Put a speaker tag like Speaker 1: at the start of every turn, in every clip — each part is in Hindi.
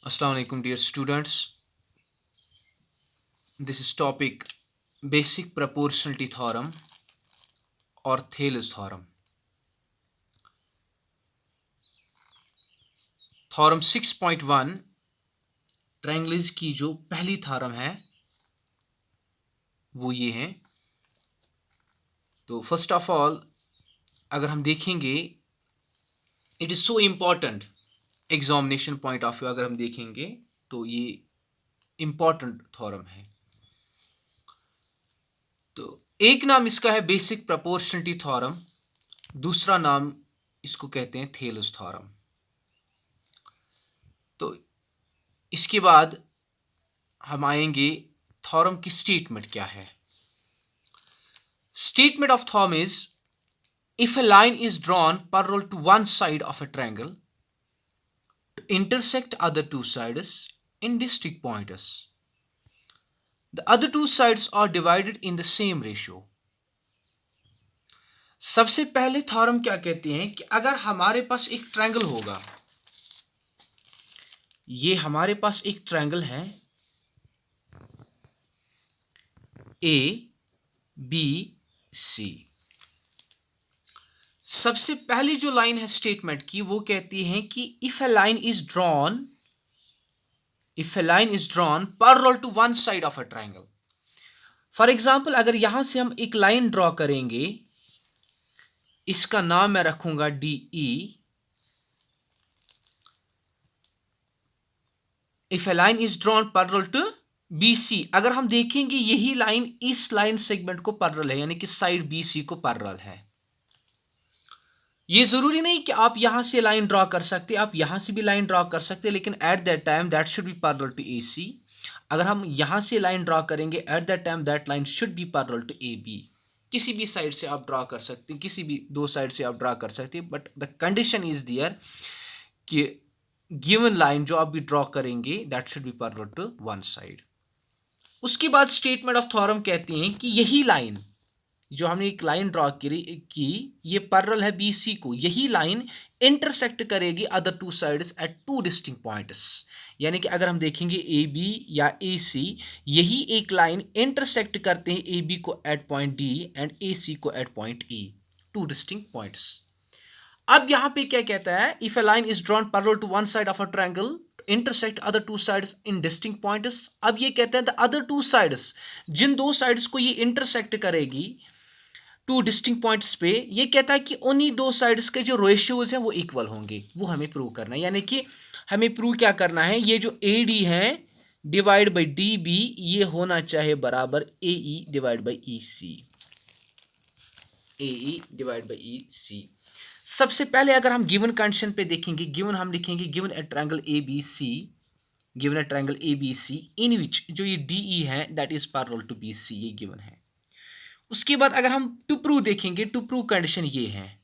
Speaker 1: Assalamu alaikum dear students. This is topic basic proportionality theorem or Thales theorem. Theorem 6.1 triangles की जो पहली थ्योरम है वो ये है। तो फर्स्ट ऑफ ऑल अगर हम देखेंगे it is so important examination point of view अगर हम देखेंगे तो ये इम्पॉर्टेंट थ्योरम है। तो एक नाम इसका है बेसिक प्रोपोर्शनलिटी थ्योरम, दूसरा नाम इसको कहते हैं थेल्स थ्योरम। तो इसके बाद हम आएंगे थ्योरम की स्टेटमेंट क्या है। Statement of theorem is if a line is drawn parallel to one side of a triangle to intersect other two sides in distinct points, the other two sides are divided in the same ratio। सबसे पहले थ्योरम क्या कहते हैं कि अगर हमारे पास एक ट्रायंगल होगा, ये हमारे पास एक ट्रायंगल है ए बी सी। सबसे पहली जो लाइन है स्टेटमेंट की वो कहती है कि if a line is drawn parallel to one side of a triangle. For example अगर यहां से हम एक लाइन ड्रॉ करेंगे, इसका नाम मैं रखूंगा D E. If a line is drawn parallel to B C, अगर हम देखेंगे यही लाइन इस लाइन सेगमेंट को पैरेलल है, यानी कि साइड बी सी को पैरेलल है। ये जरूरी नहीं कि आप यहां से लाइन ड्रॉ कर सकते, आप यहां से भी लाइन ड्रॉ कर सकते, लेकिन at that time that should be parallel to A C. अगर हम यहां से लाइन ड्रॉ करेंगे at that time that line should be parallel to A B. किसी भी साइड से आप ड्रॉ कर सकते हैं, किसी भी दो साइड से आप ड्रॉ कर सकते हैं, but the condition is there कि गिवन लाइन जो आप भी ड्रॉ करेंगे that should be parallel to one side. उसके बाद स्टेटमेंट ऑफ थ्योरम कहते हैं कि यही लाइन जो हमने एक लाइन ड्रॉ की ये पैरेलल है बी सी को, यही लाइन इंटरसेक्ट करेगी other two sides at two distinct points. यानी कि अगर हम देखेंगे ए बी या ए सी, यही एक लाइन इंटरसेक्ट करते हैं ए बी को at point D and A C को at point E, two distinct points. अब यहां पे क्या कहता है, if a line is drawn parallel to one side of a triangle intersect other two sides in distinct points. अब ये कहते हैं द अदर टू साइड्स, जिन दो साइड्स को ये इंटरसेक्ट करेगी टू डिस्टिंक्ट पॉइंट्स पे, ये कहता है कि उन्हीं दो साइड्स के जो रेशियोज हैं वो इक्वल होंगे। वो हमें प्रूव करना है, यानी कि हमें प्रूव क्या करना है, ये जो ए डी है डिवाइड बाई डी बी ये होना चाहे बराबर A E divide by E C. A E divide by E C. सबसे पहले अगर हम गिवन कंडीशन पे देखेंगे, गिवन हम लिखेंगे given a triangle A B C, given a triangle A B C in which जो ये डी ई है that is parallel to B C, ये गिवन है। उसके बाद अगर हम टू प्रूव देखेंगे, टू प्रूव कंडीशन ये है,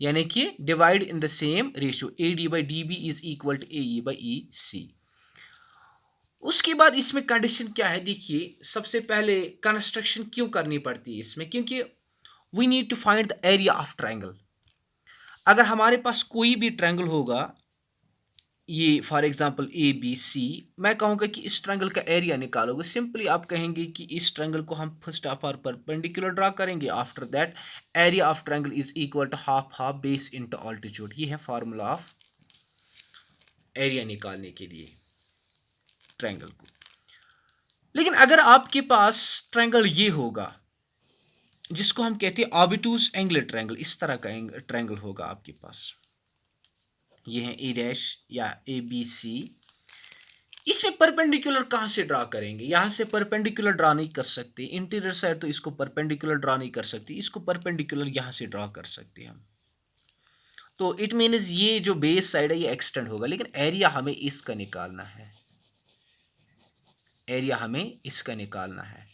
Speaker 1: यानी कि divide in the same ratio A D by D B is equal to A E by E C. उसके बाद इसमें कंडीशन क्या है, देखिए सबसे पहले कंस्ट्रक्शन क्यों करनी पड़ती है इसमें, क्योंकि we need to find the area of triangle. अगर हमारे पास कोई भी ट्रायंगल होगा, ये for example A B C, मैं कहूँगा कि इस ट्रायंगल का एरिया निकालोगे, सिंपली आप कहेंगे कि इस ट्रायंगल को हम first of all perpendicular draw करेंगे, after that area of triangle is equal to half half base into altitude. ये है फार्मूला ऑफ एरिया निकालने के लिए ट्रायंगल को। लेकिन अगर आपके पास ट्रायंगल ये होगा जिसको हम कहते हैं ऑबिटूज एंगुलर ट्रायंगल, इस तरह का ट्रायंगल होगा आपके पास, ये है ए डैश या ए बी सी। इसमें परपेंडिकुलर कहाँ से ड्रा करेंगे, यहाँ से परपेंडिकुलर ड्रा नहीं कर सकते, इंटीरियर साइड तो इसको परपेंडिकुलर ड्रा नहीं कर सकते, इसको परपेंडिकुलर यहाँ से ड्रा कर सकते हैं हम। तो इट मीन्स ये जो बेस साइड है ये एक्सटेंड होगा, लेकिन एरिया हमें इसका निकालना है, एरिया हमें इसका निकालना है।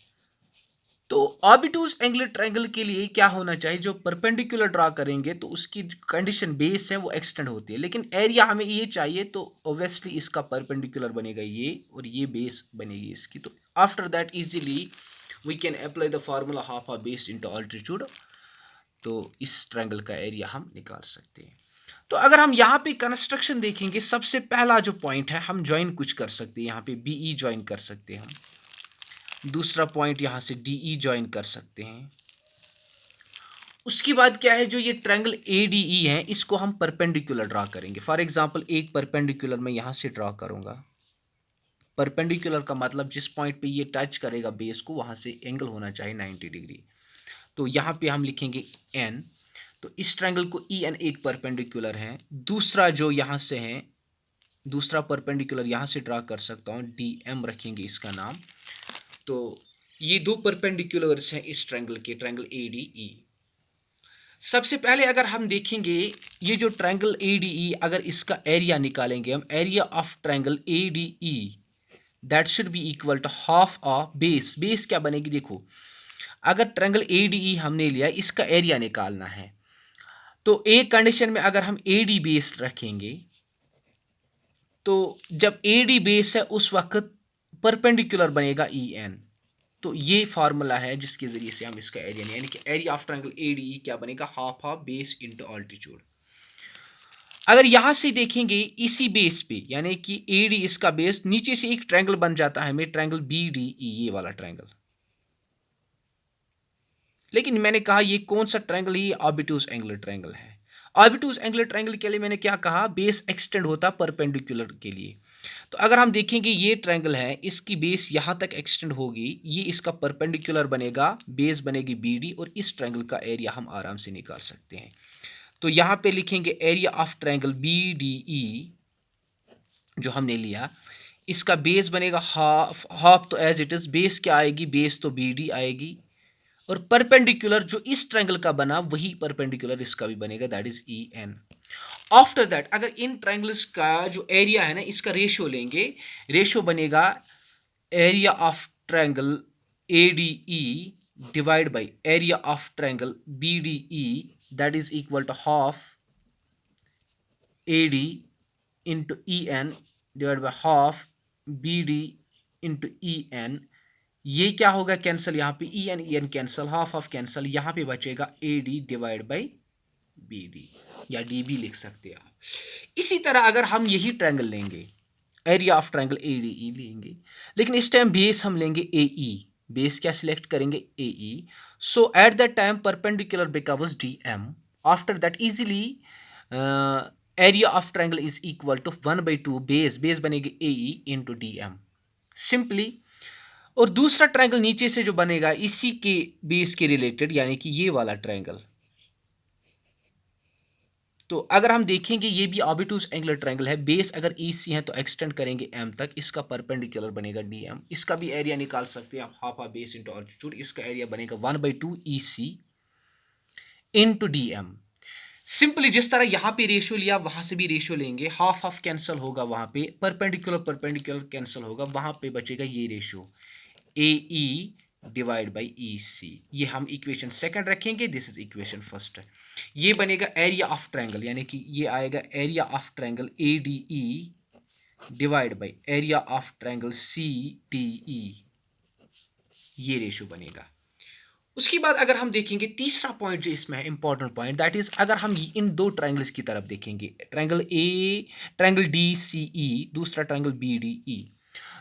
Speaker 1: तो ऑबिटूज एंगुलर ट्रायंगल के लिए क्या होना चाहिए, जो परपेंडिकुलर ड्रा करेंगे तो उसकी कंडीशन बेस है वो एक्सटेंड होती है, लेकिन एरिया हमें ये चाहिए, तो ऑब्वियसली इसका परपेंडिकुलर बनेगा ये और ये बेस बनेगी इसकी। तो after that easily we can apply the formula half of base into altitude, तो इस ट्रायंगल का एरिया हम निकाल सकते हैं। तो अगर हम यहाँ पे कंस्ट्रक्शन देखेंगे, सबसे पहला जो पॉइंट है, हम ज्वाइन कुछ कर सकते हैं, यहाँ पे बी ई ज्वाइन कर सकते हैं हम। दूसरा पॉइंट यहाँ से डी ई ज्वाइन कर सकते हैं। उसके बाद क्या है, जो ये ट्रायंगल ए डी ई है, इसको हम परपेंडिकुलर ड्रा करेंगे। फॉर एग्जांपल एक परपेंडिकुलर मैं यहाँ से ड्रा करूँगा। परपेंडिकुलर का मतलब जिस पॉइंट पे ये टच करेगा बेस को, वहाँ से एंगल होना चाहिए 90 डिग्री। तो यहाँ पे हम लिखेंगे एन। तो इस ट्रायंगल को ई एन एक परपेंडिकुलर है। दूसरा जो यहाँ से है, दूसरा परपेंडिकुलर यहाँ से ड्रा कर सकता हूँ, डी एम रखेंगे इसका नाम। तो ये दो परपेंडिकुलर्स हैं इस ट्रायंगल के, ट्रायंगल ए डी ई। सबसे पहले अगर हम देखेंगे ये जो ट्रायंगल ए डी ई, अगर इसका एरिया निकालेंगे हम, area of triangle A D E that should be equal to half of base. Base क्या बनेगी, देखो अगर ट्रायंगल ए डी ई हमने लिया, इसका एरिया निकालना है, तो एक कंडीशन में अगर हम ए डी बेस रखेंगे, तो जब ए डी बेस है उस वक्त परपेंडिकुलर बनेगा ई एन। तो ये फार्मूला है जिसके जरिए से हम इसका एरिया, यानी कि area of triangle A D ई क्या बनेगा, half of base into altitude. अगर यहां से देखेंगे इसी बेस पे, यानी कि ए डी इसका बेस, नीचे से एक ट्रायंगल बन जाता है हमें, ट्रायंगल बी डी ई, ये वाला ट्रायंगल। लेकिन मैंने कहा ये कौन सा ट्रायंगल है, ये ऑबिटूज एंगुलर ट्रायंगल है। ऑबिटूज एंगुलर ट्रायंगल के लिए मैंने क्या कहा, बेस एक्सटेंड होता परपेंडिकुलर के लिए। तो अगर हम देखेंगे ये ट्रायंगल है, इसकी बेस यहाँ तक एक्सटेंड होगी, ये इसका परपेंडिकुलर बनेगा, बेस बनेगी बी डी, और इस ट्रायंगल का एरिया हम आराम से निकाल सकते हैं। तो यहाँ पे लिखेंगे area of triangle B D E जो हमने लिया, इसका बेस बनेगा हाफ, हाफ तो एज इट इज, बेस क्या आएगी, बेस तो बी डी आएगी, और परपेंडिकुलर जो इस ट्रायंगल का बना वही परपेंडिकुलर इसका भी बनेगा, that is E N. After that अगर इन ट्रायंगल्स का जो एरिया है ना, इसका रेशियो लेंगे, रेशियो बनेगा area of triangle A D E divide by area of triangle B D E, that is equal to half A D into E N divide by half B D into E N. ये क्या होगा, कैंसिल, यहाँ पे E N cancel, half of cancel, यहाँ पे बचेगा A D divide by B D, या डी बी लिख सकते हैं आप। इसी तरह अगर हम यही ट्रायंगल लेंगे, area of triangle A D ई लेंगे, लेकिन इस टाइम बेस हम लेंगे ए ई, बेस क्या सिलेक्ट करेंगे, A E. So at that time perpendicular becomes D M. After that easily area of triangle is equal to 1/2 base, base बनेगी A E into D M, simply. और दूसरा ट्रायंगल नीचे से जो बनेगा इसी के बेस के रिलेटेड, यानी कि ये वाला ट्रायंगल। तो अगर हम देखेंगे ये भी ऑबिटूज एंगुलर ट्रायंगल है, बेस अगर ई सी है तो एक्सटेंड करेंगे एम तक, इसका परपेंडिकुलर बनेगा डी एम। इसका भी एरिया निकाल सकते हैं आप, half of base into altitude, इसका एरिया बनेगा 1/2 ई C into D M. Simply जिस तरह यहाँ पे रेशियो लिया वहां से भी रेशियो लेंगे, हाफ ऑफ कैंसिल होगा, वहां पे परपेंडिकुलर परपेंडिकुलर कैंसिल होगा, वहां पे बचेगा ये ratio A E divide by E C. ये हम इक्वेशन सेकंड रखेंगे, दिस इज इक्वेशन फर्स्ट। ये बनेगा एरिया ऑफ ट्रायंगल, यानी कि ये आएगा area of triangle A D E divide by area of triangle C D E, ये रेशियो बनेगा। उसके बाद अगर हम देखेंगे तीसरा पॉइंट जो इसमें है इंपॉर्टेंट पॉइंट, दैट इज अगर हम इन दो ट्रायंगल्स की तरफ देखेंगे, triangle A, triangle D C E, दूसरा ट्रायंगल बी डी ई,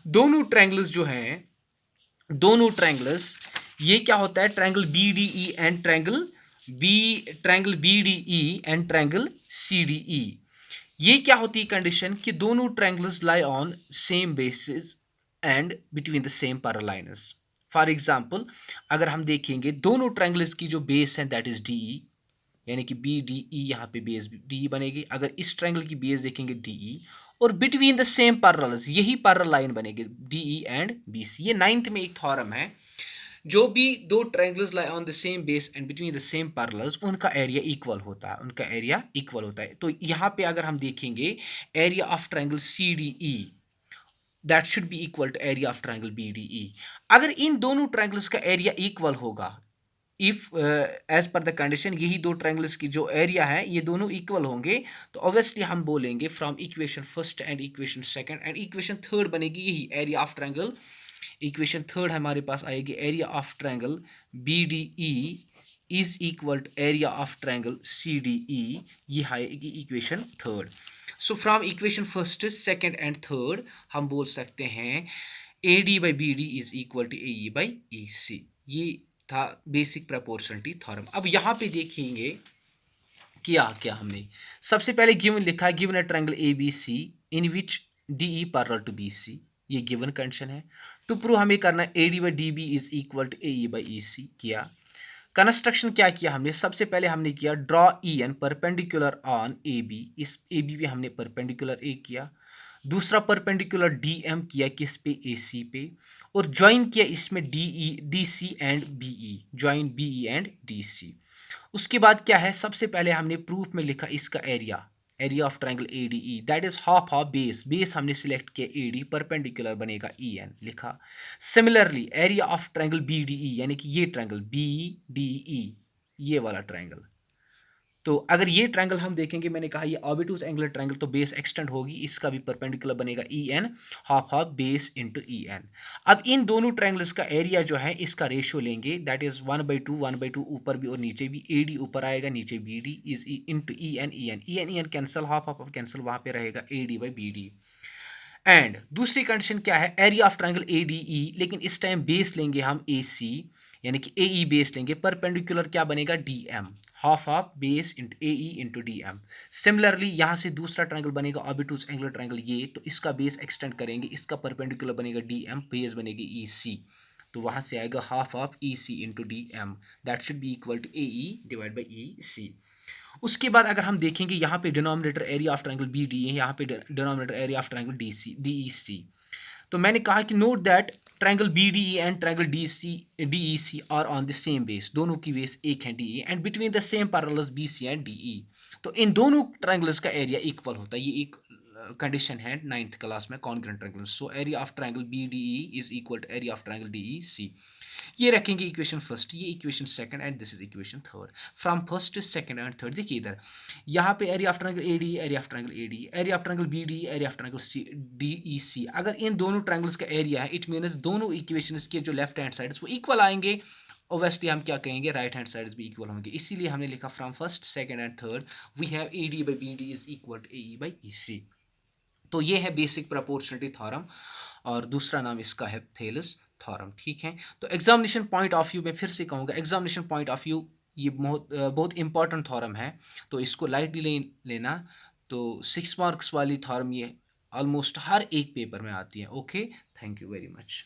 Speaker 1: दोनों ट्रायंगल्स जो हैं, दोनों ट्रायंगल्स, ये क्या होता है, triangle B D E and triangle B D E and triangle C D E, ये क्या होती है कंडीशन कि दोनों triangles lie on same basis and between the same parallel lines. For example अगर हम देखेंगे दोनों ट्रायंगल्स की जो बेस है दैट इज डी ई, यानी कि बी डी ई, यहाँ पे बेस डी ई बनेगी। अगर इस ट्रायंगल की बेस देखेंगे डी ई, और बिटवीन द सेम पैरेलल्स, यही पैरेलल लाइन बनेगी D E and B C. ये 9th में एक थ्योरम है, जो भी दो triangles lie on the same base and between the same parallels, उनका एरिया इक्वल होता है, उनका एरिया इक्वल होता है। तो यहाँ पे अगर हम देखेंगे area of triangle C D E that should be equal to area of triangle B D E. अगर इन दोनों ट्रायंगल्स का एरिया इक्वल होगा, if as per the condition, यही दो ट्रायंगल्स की जो एरिया है ये दोनों इक्वल होंगे, तो ऑब्वियसली हम बोलेंगे from equation first and equation second and equation third बनेगी यही area of triangle. Equation third हमारे पास आएगी area of triangle B D E is equal to area of triangle C D E, ये है equation third. So from equation first second and third हम बोल सकते हैं A D by B D is equal to A E by A C. ये था बेसिक प्रोपोर्शनलिटी थ्योरम। अब यहाँ पे देखेंगे किया क्या हमने। सबसे पहले गिवन लिखा है, given a triangle A B C in which D E parallel to B C, ये गिवन कंडीशन है। टू प्रूव हमें करना A D by D B is equal to A E by E C. किया कंस्ट्रक्शन क्या किया हमने, सबसे पहले हमने किया draw E N perpendicular on A B, इस ए बी पे हमने परपेंडिकुलर ए किया। दूसरा परपेंडिकुलर डी एम किया किस पे, ए सी पे। और ज्वाइन किया इसमें D E D C and B E, join B E and D C. उसके बाद क्या है, सबसे पहले हमने प्रूफ में लिखा इसका area, area of triangle A D E that is half of base, base हमने सिलेक्ट किया ए डी, परपेंडिकुलर बनेगा ई एन लिखा। Similarly area of triangle B D E, यानी कि ये ट्रायंगल बी डी ई, ये वाला ट्रायंगल। तो अगर ये ट्रायंगल हम देखेंगे, मैंने कहा ये ऑबिटूज एंगुलर ट्रायंगल, तो बेस एक्सटेंड होगी, इसका भी परपेंडिकुलर बनेगा E N, half half base into E N. अब इन दोनों ट्रायंगल्स का एरिया जो है इसका रेशियो लेंगे, दैट इज 1/2 ऊपर भी और नीचे भी, ए डी ऊपर आएगा नीचे B D is into E N E N, E N E N cancel, half half cancel, वहां पे रहेगा A D by B D. And दूसरी कंडीशन क्या है, area of triangle A D E, लेकिन इस टाइम बेस लेंगे हम ए सी, यानी कि ए ई बेस लेंगे, परपेंडिकुलर क्या बनेगा D M, half of base into A E into D M. Similarly यहाँ से दूसरा ट्रायंगल बनेगा ऑबिटूज एंगुलर ट्रायंगल ये, तो इसका बेस एक्सटेंड करेंगे, इसका परपेंडिकुलर बनेगा डी एम, बेस बनेगी ई सी, तो वहाँ से आएगा half of E C into D M, that should be equal to A E divide by E C. उसके बाद अगर हम देखेंगे यहाँ पे denominator area of triangle B D है, यहाँ पे denominator area of triangle D C D E C. तो मैंने कहा कि note that triangle B D E and triangle D E C are on the same base, दोनों की बेस एक है D E, and between the same parallels B C and D E. तो इन दोनों ट्रायंगल्स का एरिया इक्वल होता है, ये एक कंडीशन है 9th क्लास में congruent triangle. So area of triangle B D E is equal to area of triangle D E C. ये रखेंगे इक्वेशन फर्स्ट, ये equation second and this is equation third. From first to second and third देखिए इधर, यहाँ पे area of triangle A D, area of triangle A D, area of triangle B D, area of triangle C D E C. अगर इन दोनों ट्रायंगल्स का एरिया है, इट मीन्स दोनों इक्वेशंस के जो लेफ्ट हैंड साइड्स वो इक्वल आएंगे। ओब्वियसली हम क्या कहेंगे, राइट हैंड साइड्स भी इक्वल होंगे, इसीलिए हमने लिखा from first second and third we have A D by B D is equal to A E by E C. तो ये है बेसिक प्रोपोर्शनलिटी थ्योरम, और दूसरा नाम इसका है थेलस थ्योरम। ठीक है, तो एग्जामिनेशन पॉइंट ऑफ व्यू में फिर से कहूँगा, एग्जामिनेशन पॉइंट ऑफ व्यू ये बहुत इंपॉर्टेंट थ्योरम है, तो इसको लाइटली लेना। तो 6 मार्क्स वाली थ्योरम ये ऑलमोस्ट हर एक पेपर में आती है। Okay, thank you very much.